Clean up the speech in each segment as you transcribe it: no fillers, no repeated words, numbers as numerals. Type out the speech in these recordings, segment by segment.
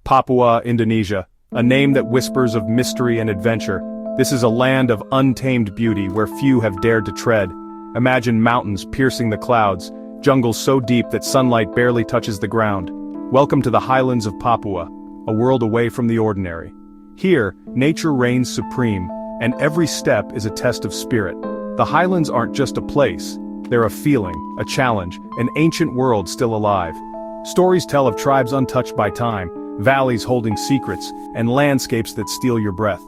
Papua, Indonesia, a name that whispers of mystery and adventure. This is a land of untamed beauty where few have dared to tread. Imagine mountains piercing the clouds, jungles so deep that sunlight barely touches the ground. Welcome to the Highlands of Papua, a world away from the ordinary. Here, nature reigns supreme, and every step is a test of spirit. The Highlands aren't just a place, they're a feeling, a challenge, an ancient world still alive. Stories tell of tribes untouched by time, valleys holding secrets, and landscapes that steal your breath.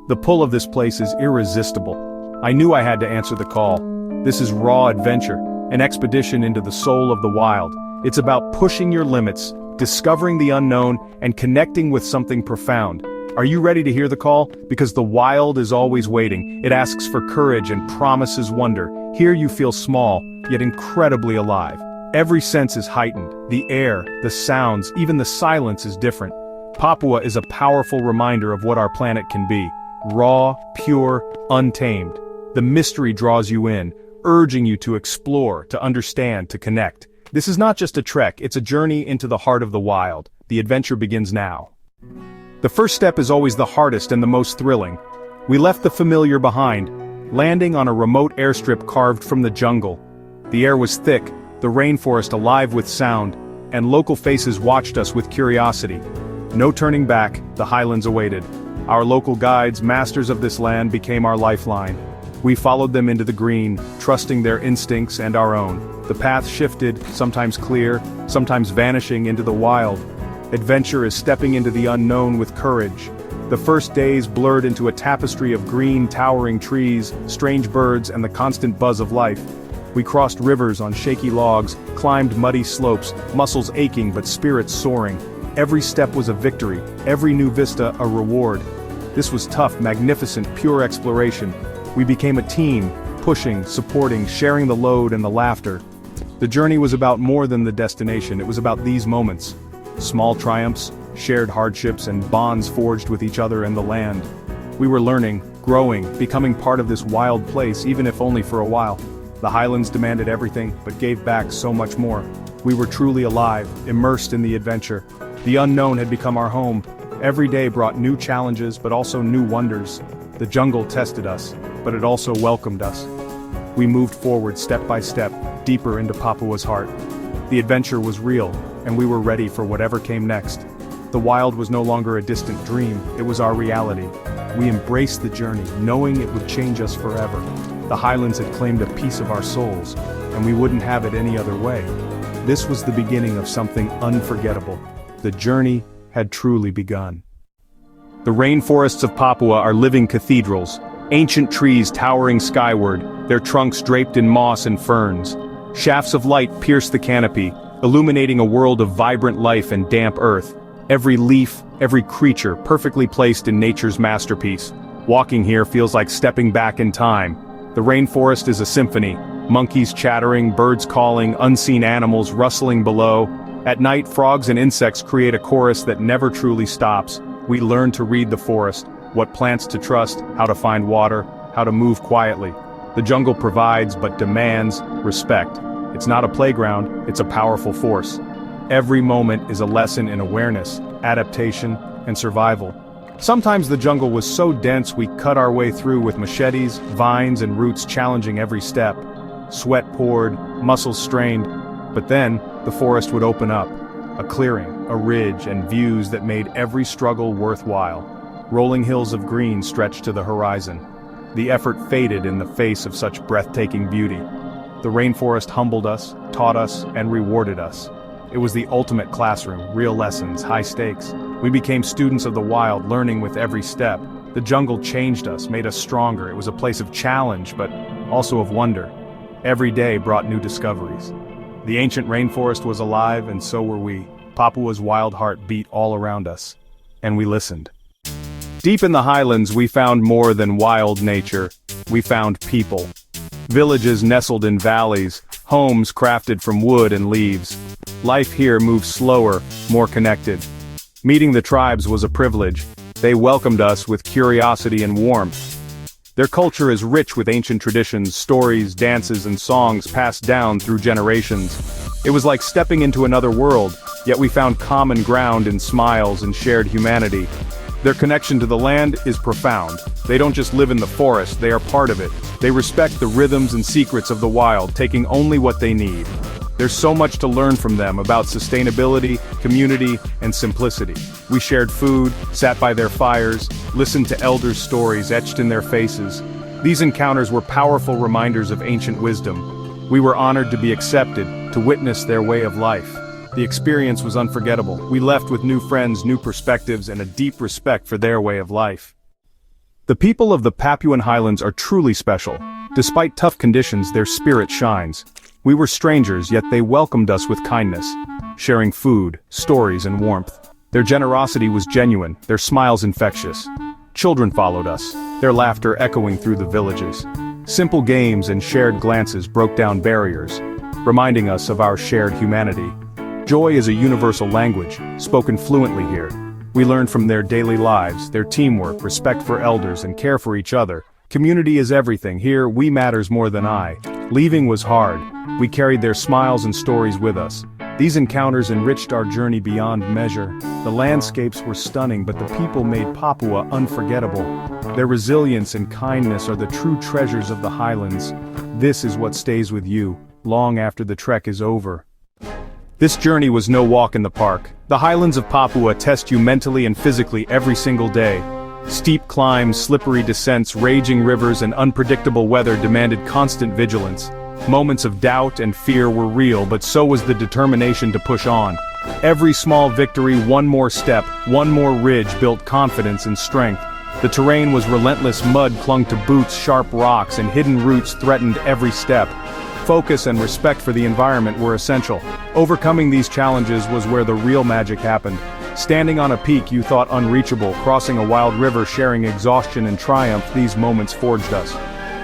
The pull of this place is irresistible. I knew I had to answer the call. This is raw adventure, an expedition into the soul of the wild. It's about pushing your limits, discovering the unknown, and connecting with something profound. Are you ready to hear the call? Because the wild is always waiting. It asks for courage and promises wonder. Here you feel small, yet incredibly alive. Every sense is heightened. The air, the sounds, even the silence is different. Papua is a powerful reminder of what our planet can be. Raw, pure, untamed. The mystery draws you in, urging you to explore, to understand, to connect. This is not just a trek, it's a journey into the heart of the wild. The adventure begins now. The first step is always the hardest and the most thrilling. We left the familiar behind, landing on a remote airstrip carved from the jungle. The air was thick, the rainforest alive with sound, and local faces watched us with curiosity. No turning back, the highlands awaited. Our local guides, masters of this land, became our lifeline. We followed them into the green, trusting their instincts and our own. The path shifted, sometimes clear, sometimes vanishing into the wild. Adventure is stepping into the unknown with courage. The first days blurred into a tapestry of green, towering trees, strange birds, and the constant buzz of life. We crossed rivers on shaky logs, climbed muddy slopes, muscles aching but spirits soaring. Every step was a victory, every new vista a reward. This was tough, magnificent, pure exploration. We became a team, pushing, supporting, sharing the load and the laughter. The journey was about more than the destination, it was about these moments. Small triumphs, shared hardships, and bonds forged with each other and the land. We were learning, growing, becoming part of this wild place, even if only for a while. The Highlands demanded everything, but gave back so much more. We were truly alive, immersed in the adventure. The unknown had become our home. Every day brought new challenges, but also new wonders. The jungle tested us, but it also welcomed us. We moved forward step by step, deeper into Papua's heart. The adventure was real, and we were ready for whatever came next. The wild was no longer a distant dream, it was our reality. We embraced the journey, knowing it would change us forever. The Highlands had claimed a piece of our souls, and we wouldn't have it any other way. This was the beginning of something unforgettable. The journey had truly begun. The rainforests of Papua are living cathedrals, ancient trees towering skyward, their trunks draped in moss and ferns. Shafts of light pierce the canopy, illuminating a world of vibrant life and damp earth. Every leaf, every creature perfectly placed in nature's masterpiece. Walking here feels like stepping back in time. The rainforest is a symphony, monkeys chattering, birds calling, unseen animals rustling below. At night, frogs and insects create a chorus that never truly stops. We learn to read the forest, what plants to trust, how to find water, how to move quietly. The jungle provides but demands respect. It's not a playground, it's a powerful force. Every moment is a lesson in awareness, adaptation, and survival. Sometimes the jungle was so dense we cut our way through with machetes, vines, and roots challenging every step. Sweat poured, muscles strained, but then the forest would open up. A clearing, a ridge, and views that made every struggle worthwhile. Rolling hills of green stretched to the horizon. The effort faded in the face of such breathtaking beauty. The rainforest humbled us, taught us, and rewarded us. It was the ultimate classroom, real lessons, high stakes. We became students of the wild, learning with every step. The jungle changed us, made us stronger. It was a place of challenge, but also of wonder. Every day brought new discoveries. The ancient rainforest was alive, and so were we. Papua's wild heart beat all around us. And we listened. Deep in the highlands, we found more than wild nature. We found people. Villages nestled in valleys, homes crafted from wood and leaves. Life here moved slower, more connected. Meeting the tribes was a privilege. They welcomed us with curiosity and warmth. Their culture is rich with ancient traditions, stories, dances, and songs passed down through generations. It was like stepping into another world, yet we found common ground in smiles and shared humanity. Their connection to the land is profound. They don't just live in the forest, they are part of it. They respect the rhythms and secrets of the wild, taking only what they need. There's so much to learn from them about sustainability, community, and simplicity. We shared food, sat by their fires, listened to elders' stories etched in their faces. These encounters were powerful reminders of ancient wisdom. We were honored to be accepted, to witness their way of life. The experience was unforgettable. We left with new friends, new perspectives, and a deep respect for their way of life. The people of the Papuan Highlands are truly special. Despite tough conditions, their spirit shines. We were strangers, yet they welcomed us with kindness, sharing food, stories, and warmth. Their generosity was genuine, their smiles infectious. Children followed us, their laughter echoing through the villages. Simple games and shared glances broke down barriers, reminding us of our shared humanity. Joy is a universal language, spoken fluently here. We learned from their daily lives, their teamwork, respect for elders, and care for each other. Community is everything. Here, we matters more than I. Leaving was hard. We carried their smiles and stories with us. These encounters enriched our journey beyond measure. The landscapes were stunning, but the people made Papua unforgettable. Their resilience and kindness are the true treasures of the Highlands. This is what stays with you, long after the trek is over. This journey was no walk in the park. The Highlands of Papua test you mentally and physically every single day. Steep climbs, slippery descents, raging rivers, and unpredictable weather demanded constant vigilance. Moments of doubt and fear were real, but so was the determination to push on. Every small victory, one more step, one more ridge built confidence and strength. The terrain was relentless. Mud clung to boots, sharp rocks, and hidden roots threatened every step. Focus and respect for the environment were essential. Overcoming these challenges was where the real magic happened. Standing on a peak you thought unreachable, crossing a wild river, sharing exhaustion and triumph, these moments forged us.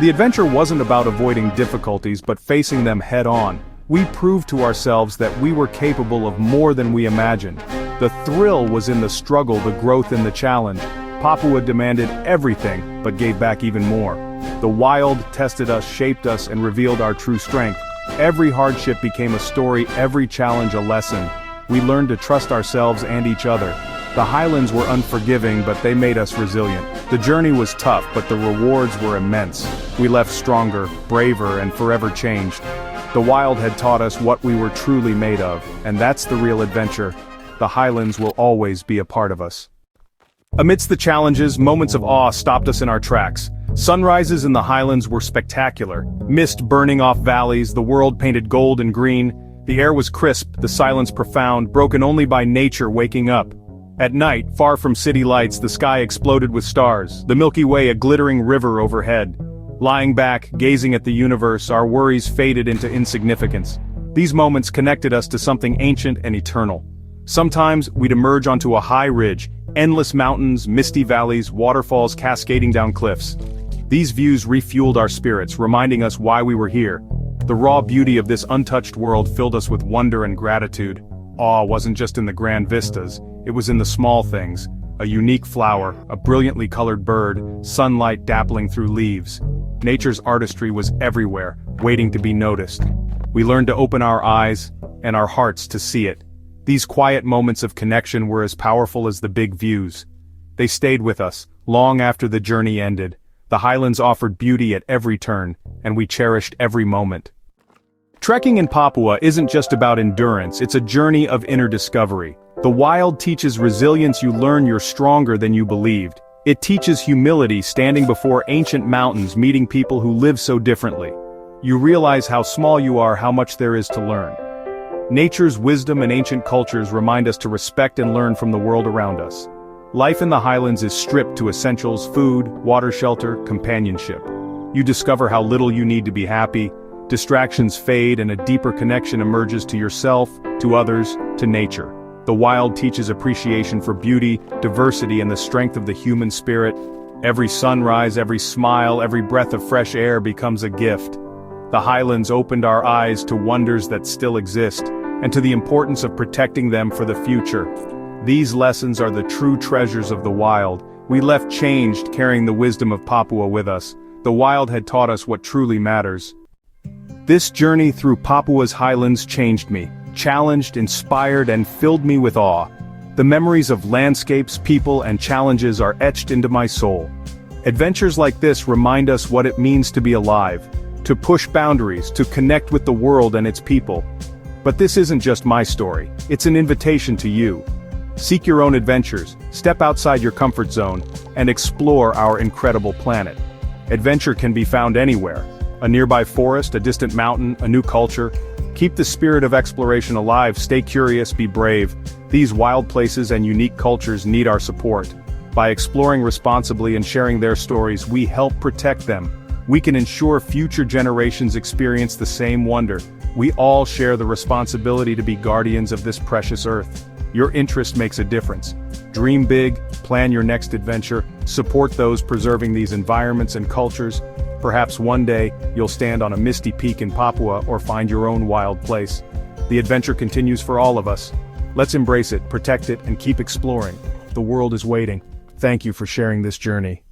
The adventure wasn't about avoiding difficulties but facing them head-on. We proved to ourselves that we were capable of more than we imagined. The thrill was in the struggle, the growth in the challenge. Papua demanded everything, but gave back even more. The wild tested us, shaped us, and revealed our true strength. Every hardship became a story, every challenge a lesson. We learned to trust ourselves and each other. The Highlands were unforgiving, but they made us resilient. The journey was tough, but the rewards were immense. We left stronger, braver, and forever changed. The wild had taught us what we were truly made of, and that's the real adventure. The Highlands will always be a part of us. Amidst the challenges, moments of awe stopped us in our tracks. Sunrises in the Highlands were spectacular. Mist burning off valleys, the world painted gold and green. The air was crisp, the silence profound, broken only by nature waking up. At night, far from city lights, the sky exploded with stars, the Milky Way a glittering river overhead. Lying back, gazing at the universe, our worries faded into insignificance. These moments connected us to something ancient and eternal. Sometimes, we'd emerge onto a high ridge, endless mountains, misty valleys, waterfalls cascading down cliffs. These views refueled our spirits, reminding us why we were here. The raw beauty of this untouched world filled us with wonder and gratitude. Awe wasn't just in the grand vistas, it was in the small things. A unique flower, a brilliantly colored bird, sunlight dappling through leaves. Nature's artistry was everywhere, waiting to be noticed. We learned to open our eyes and our hearts to see it. These quiet moments of connection were as powerful as the big views. They stayed with us, long after the journey ended. The Highlands offered beauty at every turn, and we cherished every moment. Trekking in Papua isn't just about endurance, it's a journey of inner discovery. The wild teaches resilience, you learn you're stronger than you believed. It teaches humility, standing before ancient mountains, meeting people who live so differently. You realize how small you are, how much there is to learn. Nature's wisdom and ancient cultures remind us to respect and learn from the world around us. Life in the Highlands is stripped to essentials: food, water, shelter, companionship. You discover how little you need to be happy, distractions fade, and a deeper connection emerges to yourself, to others, to nature. The wild teaches appreciation for beauty, diversity, and the strength of the human spirit. Every sunrise, every smile, every breath of fresh air becomes a gift. The Highlands opened our eyes to wonders that still exist, and to the importance of protecting them for the future. These lessons are the true treasures of the wild. We left changed, carrying the wisdom of Papua with us. The wild had taught us what truly matters. This journey through Papua's Highlands changed me. challenged, inspired, and filled me with awe. The memories of landscapes, people, and challenges are etched into my soul. Adventures like this remind us what it means to be alive, to push boundaries, to connect with the world and its people. But this isn't just my story, it's an invitation to you. Seek your own adventures, step outside your comfort zone, and explore our incredible planet. Adventure can be found anywhere. A nearby forest, a distant mountain, a new culture. Keep the spirit of exploration alive, stay curious, be brave. These wild places and unique cultures need our support. By exploring responsibly and sharing their stories, we help protect them. We can ensure future generations experience the same wonder. We all share the responsibility to be guardians of this precious earth. Your interest makes a difference. Dream big, plan your next adventure, support those preserving these environments and cultures. Perhaps one day, you'll stand on a misty peak in Papua or find your own wild place. The adventure continues for all of us. Let's embrace it, protect it, and keep exploring. The world is waiting. Thank you for sharing this journey.